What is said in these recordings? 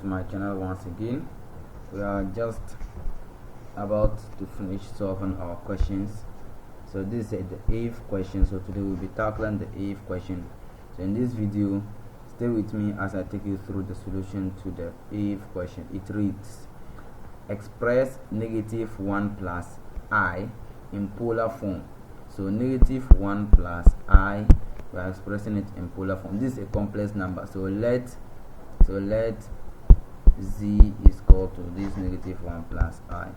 to my channel once again. We are just about to finish solving our questions. So this is the 8th question. So today we'll be tackling the 8th question. So in this video, stay with me as I take you through the solution to the 8th question. It reads: express -1 plus I in polar form. So -1 plus I, we are expressing it in polar form. This is a complex number, so let z is equal to this -1 plus I.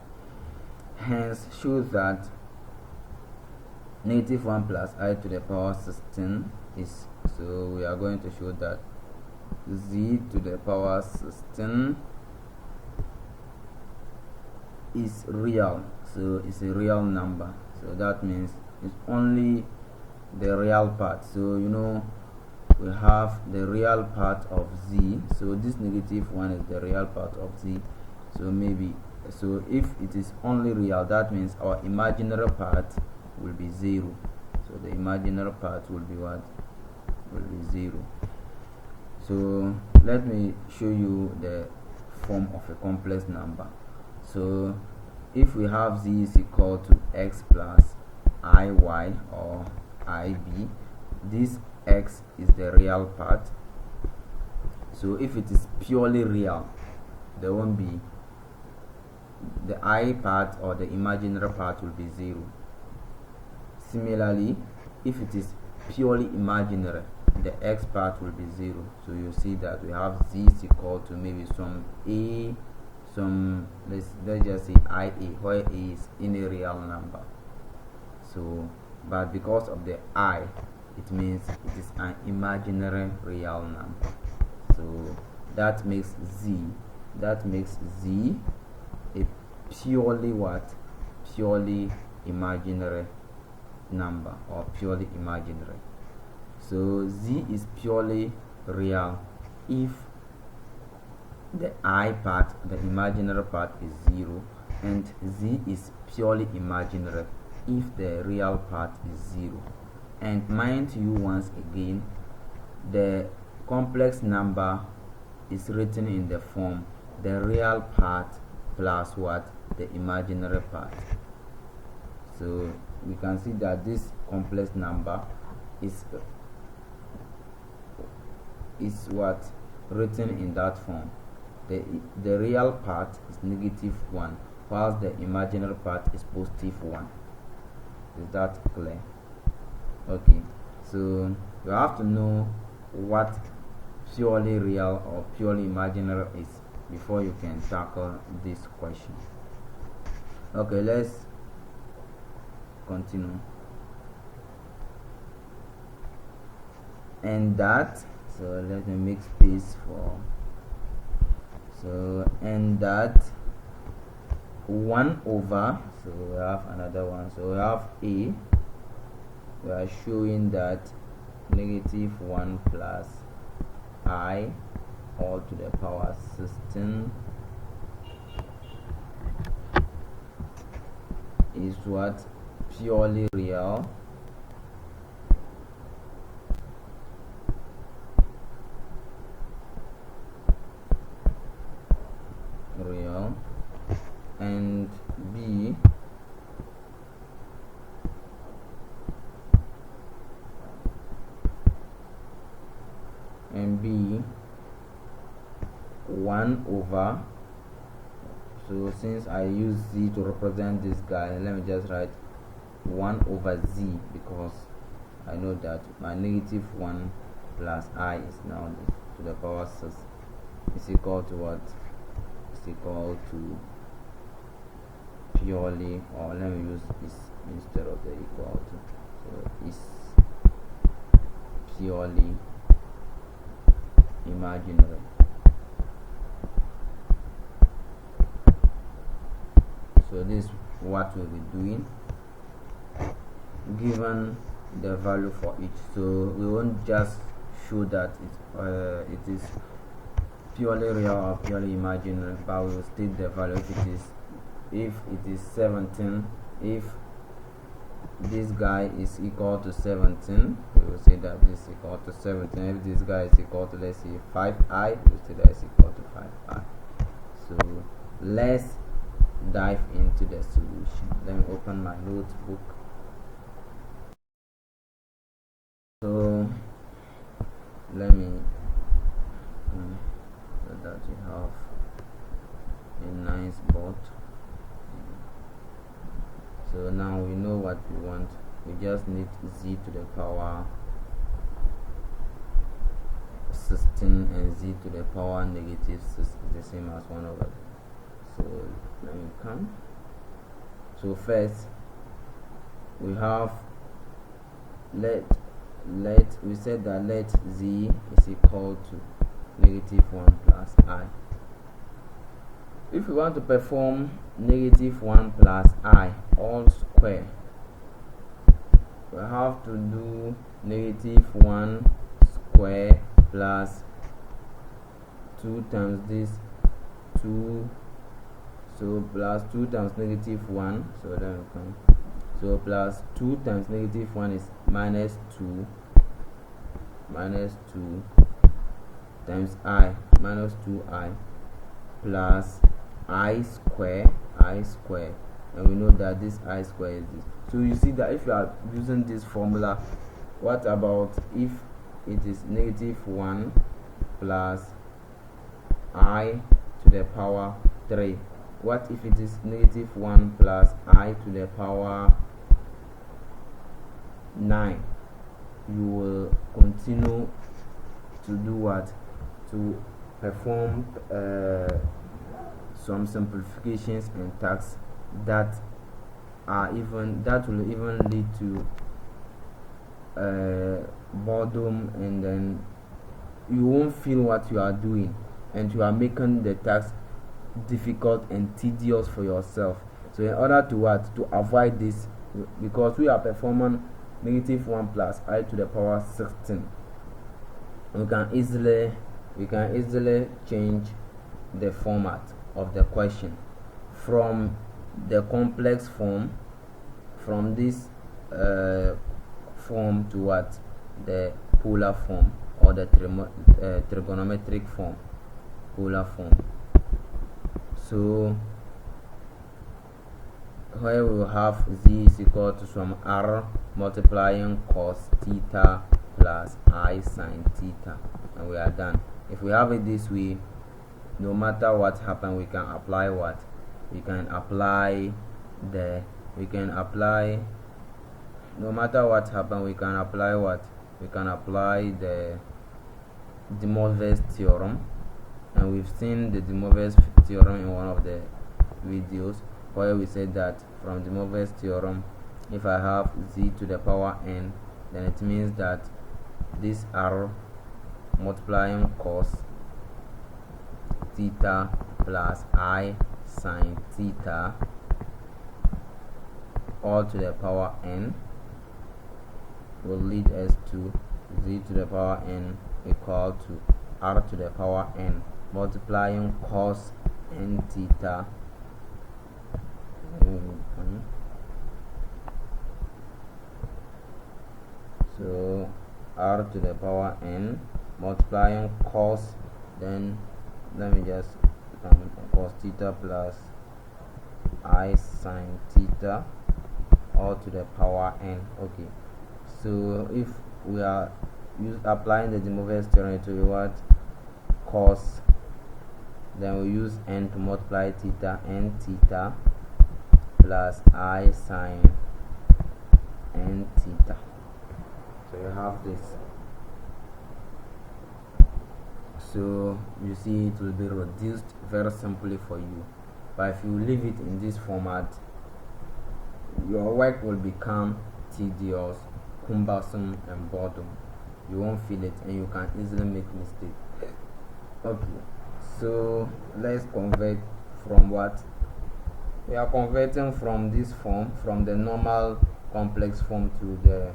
Hence shows that -1 plus I to the power 16 is, so we are going to show that z to the power 16 is real. So it's a real number, so that means it's only the real part. So you know, we have the real part of z, so this -1 is the real part of z. So maybe, so if it is only real, that means our imaginary part will be 0. So the imaginary part will be what? Will be 0. So let me show you the form of a complex number. So if we have z is equal to x plus iy or ib, this x is the real part. So if it is purely real, there won't be the I part, or the imaginary part will be 0. Similarly, if it is purely imaginary, the x part will be 0. So you see that we have z is equal to maybe some a, some let's just say ia, where a is in a real number. So but because of the I, it means it is an imaginary real number. So that makes z a purely what? Purely imaginary number, or purely imaginary. So z is purely real if the I part, the imaginary part, is 0, and z is purely imaginary if the real part is 0. And mind you, once again, the complex number is written in the form the real part plus what? The imaginary part. So we can see that this complex number is what? Written in that form. The real part is -1, whilst the imaginary part is +1. Is that clear? Okay, so you have to know what purely real or purely imaginary is before you can tackle this question. Okay, let's continue. And that, so let me make space for, so and that 1 over, so we have another one, so we have a, we are showing that -1 plus I all to the power 16 is what? Purely real. And b and b 1 over, so since I use z to represent this guy, let me just write 1 over z, because I know that my -1 plus I is now to the power 6 is equal to what? Is equal to purely, or let me use is instead of the equal to, so is purely imaginary. So this is what we'll be doing given the value for each. So we won't just show that it is purely real or purely imaginary, but we will state the value. If it is 17, if this guy is equal to 17, we will say that this is equal to 17. If this guy is equal to, let's say, 5i, we will say that it's equal to 5i. let's dive into the solution. Let me open my notebook. So let me so that we have a nice board. So now we know what we want. We just need z to the power 16 and z to the power negative 6 is the same as 1 over. So let me come. So first we have we said that let z is equal to negative 1 plus I. If we want to perform negative 1 plus I all square, we have to do negative 1 square plus 2 times this 2, so plus 2 times negative 1, so then we come, so plus 2 times negative 1 is minus 2 times I minus 2I plus I square, and we know that this I square is this. So you see that if you are using this formula, what about if it is negative 1 plus I to the power 3? What if it is negative 1 plus I to the power 9? You will continue to do what? To perform some simplifications and tasks that will even lead to boredom, and then you won't feel what you are doing, and you are making the task difficult and tedious for yourself. So in order to what? To avoid this, because we are performing negative 1 plus I to the power 16, we can easily change the format of the question from the complex form, from this form to what? The polar form, or the trigonometric form, polar form. So where we will have z is equal to some r multiplying cos theta plus I sin theta, and we are done. If we have it this way, no matter what happens, we can apply what? We can apply no matter what happens, we can apply what? We can apply the De Moivre's theorem, and we've seen the De Moivre's theorem in one of the videos, where we said that from De Moivre's theorem, if I have z to the power n, then it means that this r multiplying cos theta plus I sin theta all to the power n will lead us to z to the power n equal to r to the power n multiplying cos n theta so r to the power n multiplying cos, then let me just cos theta plus I sin theta all to the power n. Okay, so if we are applying the De Moivre's theorem to what? Cos, then we use n to multiply theta, n theta plus I sin n theta. So you have this. So you see it will be reduced very simply for you, but if you leave it in this format, your work will become tedious, cumbersome, and boredom. You won't feel it, and you can easily make mistakes. Okay, so let's convert from what? We are converting from this form, from the normal complex form, to the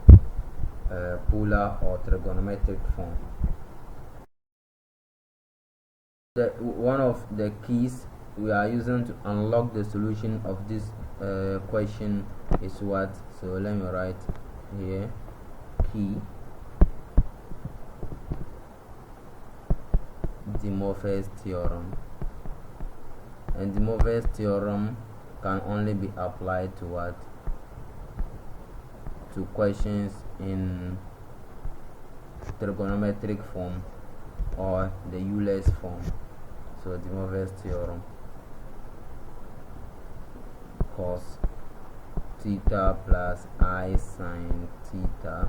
polar or trigonometric form. One of the keys we are using to unlock the solution of this question is what? So let me write here, key, De Moivre's theorem, And the Moivre's theorem can only be applied to what? To questions in trigonometric form or the Euler's form. So the Moivre's theorem, cos theta plus I sine theta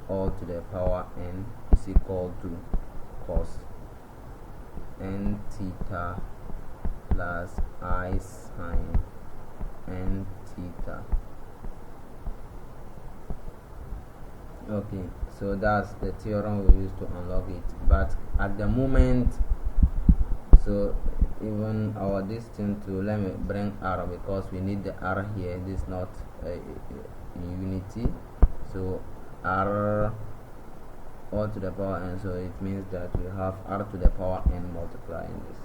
all to the power n is equal to cos n theta plus I sine n theta. Okay, so that's the theorem we use to unlock it. But at the moment, so even our distance to, let me bring r because we need the r here. This is not in unity, so r all to the power n, so it means that we have r to the power n multiplying this.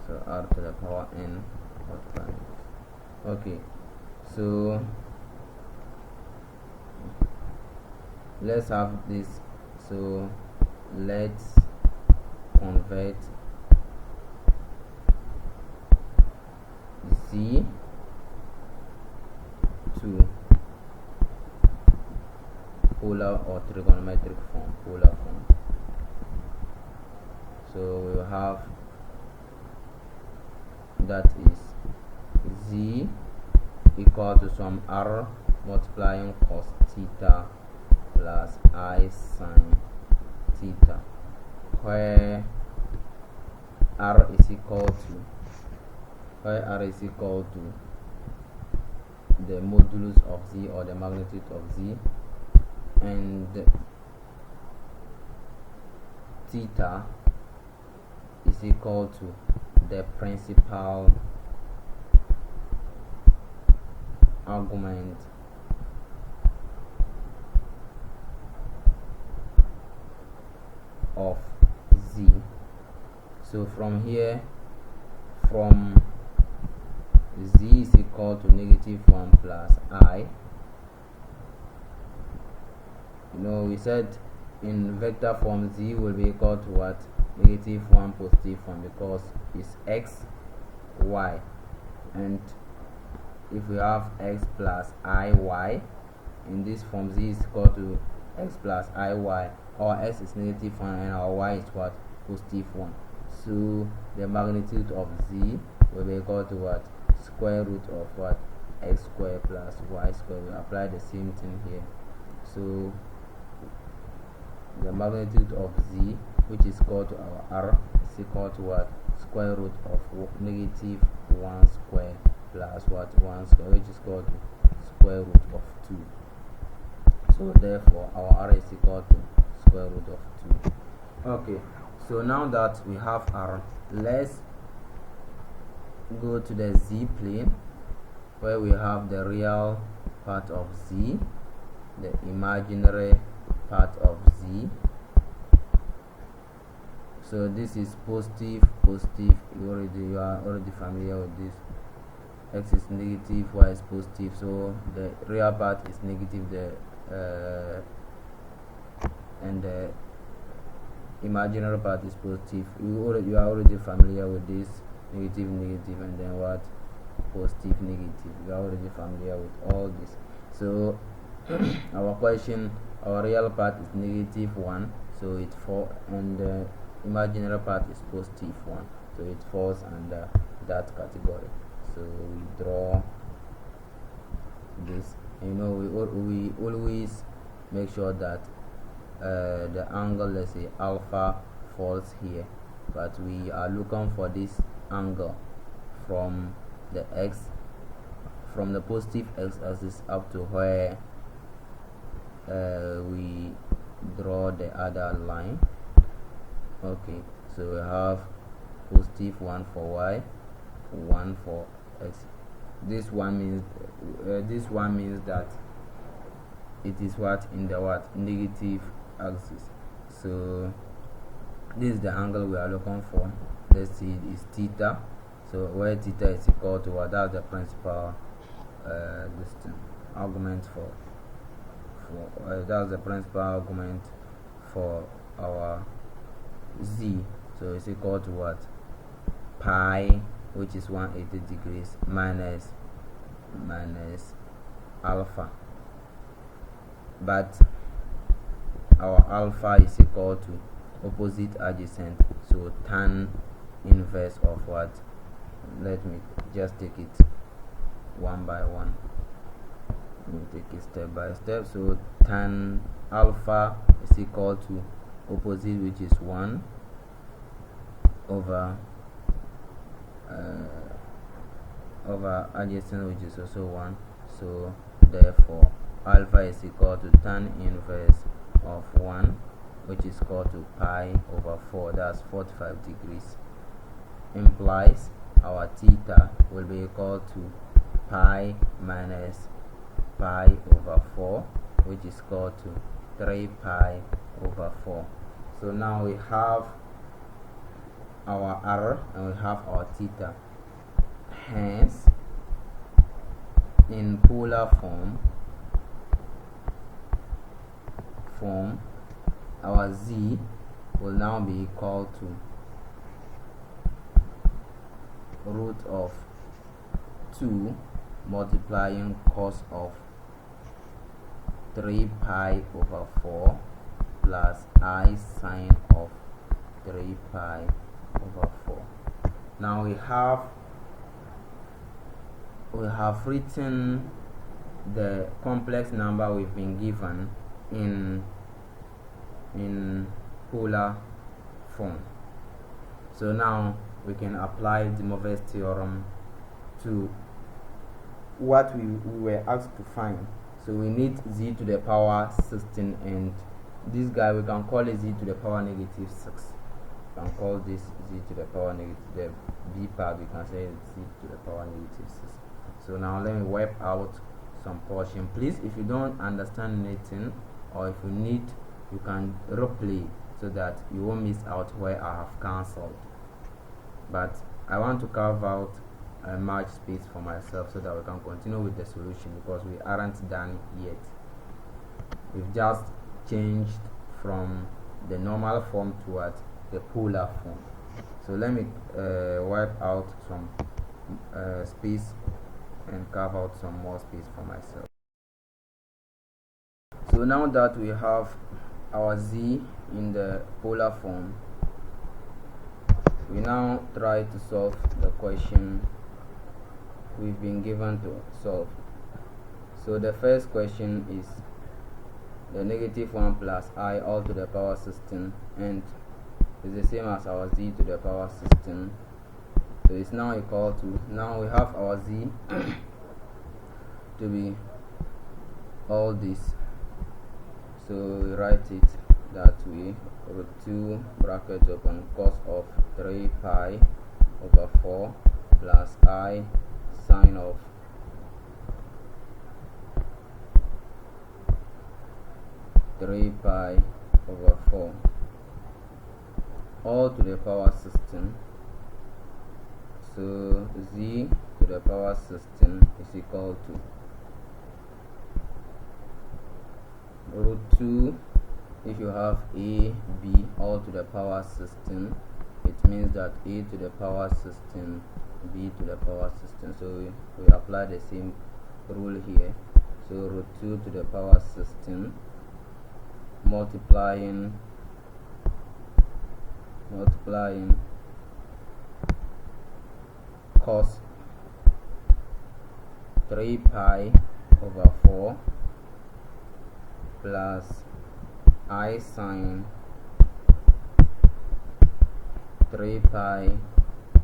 So r to the power n multiplying this. Okay, so let's have this. So let's convert z to polar or trigonometric form, polar form. So we will have, that is z equal to some r multiplying cos theta plus I sine theta, where r is equal to the modulus of z, or the magnitude of z, and theta is equal to the principal argument of z. So from here, from z is equal to -1 plus I, we said in vector form z will be equal to what? -1 +1, because it's x, y, and if we have x plus I, y, in this form z is equal to x plus I, y. Our x is -1 and our y is what? +1. So the magnitude of z will be equal to what? Square root of what? X squared plus y squared. We apply the same thing here. So the magnitude of z, which is equal to our r, is equal to what? Square root of -1 squared plus what? 1 squared, which is equal to square root of 2. So therefore our r is equal to square root of 2. Okay, so now that we have r, let's go to the z plane, where we have the real part of z, the imaginary part of z. So this is positive. You are already familiar with this. X is negative, y is positive, so the real part is negative, and the imaginary part is positive. You are already familiar with this. Negative, and then what? Positive, negative. You are already familiar with all this. So our question, our real part is -1, so it falls, and the imaginary part is +1, so it falls under that category. So we draw this. We always make sure that the angle, let's say alpha, falls here, but we are looking for this angle from the positive x-axis up to where we draw the other line. Okay, so we have +1 for y, 1 for x. This one means that it is what? In the what? Negative axis. So this is the angle we are looking for. Let's see, it is theta. So where theta is equal to what? That's the principal argument for that's the principal argument for our z. so it's equal to what? Pi, which is 180 degrees, minus alpha, but our alpha is equal to opposite adjacent, so tan inverse of what? Let me just take it one by one. Let me take it step by step. So tan alpha is equal to opposite, which is 1 over adjacent, which is also 1. So therefore alpha is equal to tan inverse of 1, which is equal to pi over 4, that's 45 degrees, implies our theta will be equal to pi minus pi over 4, which is equal to 3 pi over 4. So now we have our r and we have our theta. Hence, in polar form, our z will now be equal to root of 2 multiplying cos of 3 pi over 4 plus I sine of 3 pi over 4. Now we have written the complex number we've been given in polar form. So now we can apply the Moivre's theorem to what we were asked to find. So we need z to the power 16, and this guy we can call it z to the power negative 6. We can call this z to the power negative, the b part we can say it's z to the power negative 6. So now let me wipe out some portion. Please, if you don't understand anything or if you need, you can replay so that you won't miss out where I have cancelled. But I want to carve out a much space for myself so that we can continue with the solution, because we aren't done yet. We've just changed from the normal form towards the polar form. So let me wipe out some space and carve out some more space for myself. So now that we have our z in the polar form, we now try to solve the question we've been given to solve. So the first question is the negative 1 plus I all to the power 16, and it's the same as our z to the power 16. So it's now equal to, now we have our z to be all this. So we write it that way, root 2 bracket open cos of 3 pi over 4 plus I sine of 3 pi over 4 all to the power 16. So z to the power 16 is equal to root 2. If you have a, b all to the power 16, it means that a to the power 16, b to the power 16. So we apply the same rule here. So root 2 to the power 16 multiplying cos 3 pi over 4 plus I sine 3 pi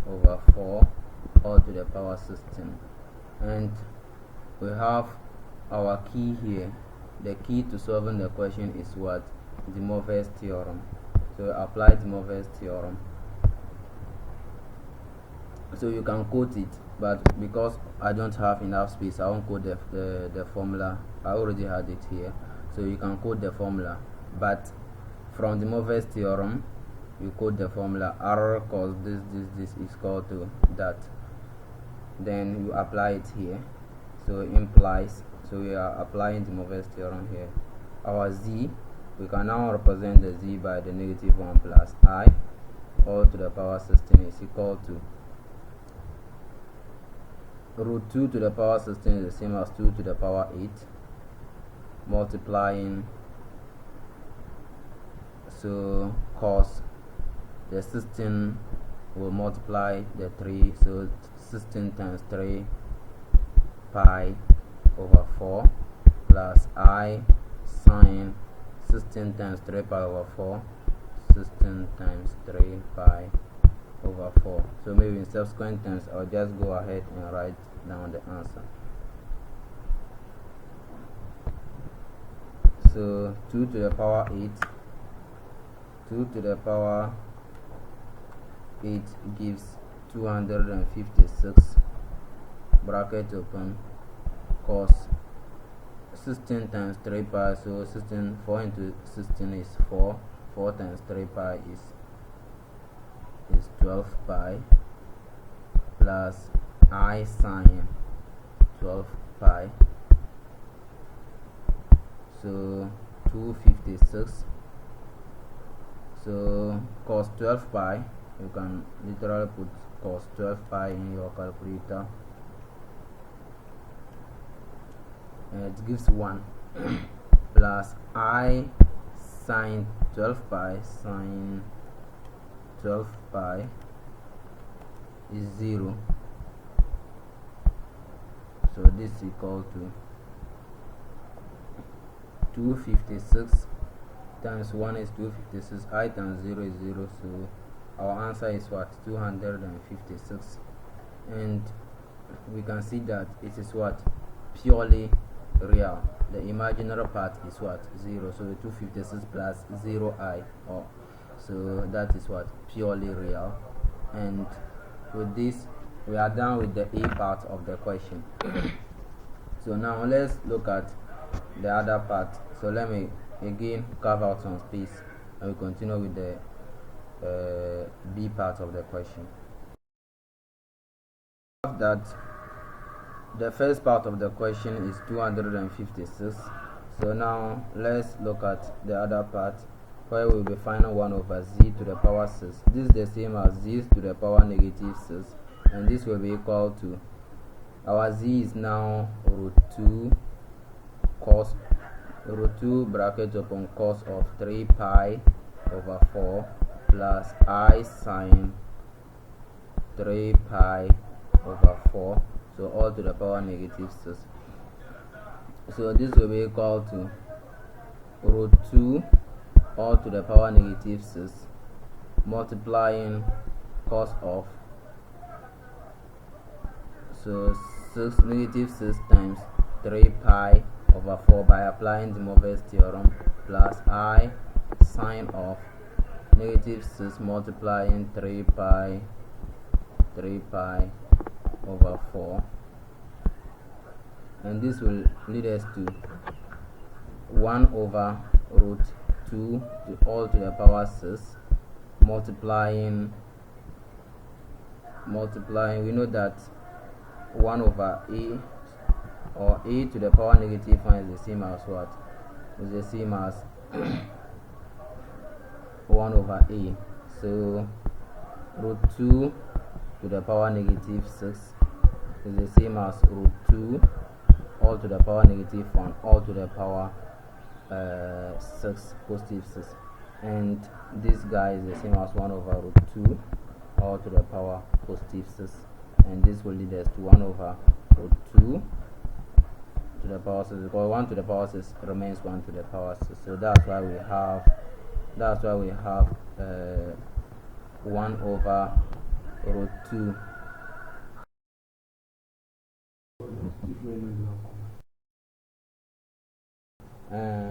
over 4 all to the power 16. And we have our key here. The key to solving the question is what? The Moivre's theorem. So apply the Moivre's theorem. So you can quote it, but because I don't have enough space, I won't quote the formula. I already had it here. So you can quote the formula, but from the Moivre's theorem, you quote the formula r cos this is equal to that. Then you apply it here. So it implies, so we are applying the Moivre's theorem here. Our z, we can now represent the z by the negative 1 plus I. all to the power 16 is equal to root 2 to the power 16 is the same as 2 to the power 8 multiplying, so cos the 16 will multiply the 3, so 16 times 3 pi over 4 plus I sine 16 times 3 pi over 4, 16 times 3 pi over 4. So maybe in subsequent times I'll just go ahead and write down the answer. So 2 to the power 8, 2 to the power 8 gives 256, bracket open, cos 16 times 3 pi, so 16, 4 into 16 is 4, 4 times 3 pi is 12 pi, plus I sine 12 pi, so 256. So cos 12 pi, you can literally put cos 12 pi in your calculator, and it gives 1 plus I sine 12 pi, sine 12 pi is 0. So this is equal to 256 times 1 is 256, I times 0 is 0, so our answer is what? 256. And we can see that it is what? Purely real. The imaginary part is what? 0, so 256 plus 0I, or so that is what? Purely real. And with this we are done with the A part of the question. So now let's look at the other part. So let me again carve out some space and we continue with the B part of the question. That the first part of the question is 256. So now let's look at the other part where we'll be finding 1 over z to the power 6. This is the same as z to the power negative 6, and this will be equal to, our z is now root 2 cos root 2 bracket open cos of 3 pi over 4 plus I sine 3 pi over 4, so all to the power negative 6. So this will be equal to root 2 all to the power negative 6 multiplying cos of, so 6 negative 6 times 3 pi over 4 by applying the Moivre's theorem, plus I sine of negative 6 multiplying 3 pi over 4, and this will lead us to 1 over root 2 to all to the power 6 multiplying, we know that 1 over a, or a to the power negative 1 is the same as what? Is the same as 1 over a. So root 2 to the power negative 6 is the same as root 2 all to the power negative 1 all to the power 6 positive 6, and this guy is the same as 1 over root 2 all to the power positive 6, and this will lead us to 1 over root 2 to the power 6, because 1 to the power 6 remains 1 to the power 6. So that's why we have 1 over root 2 and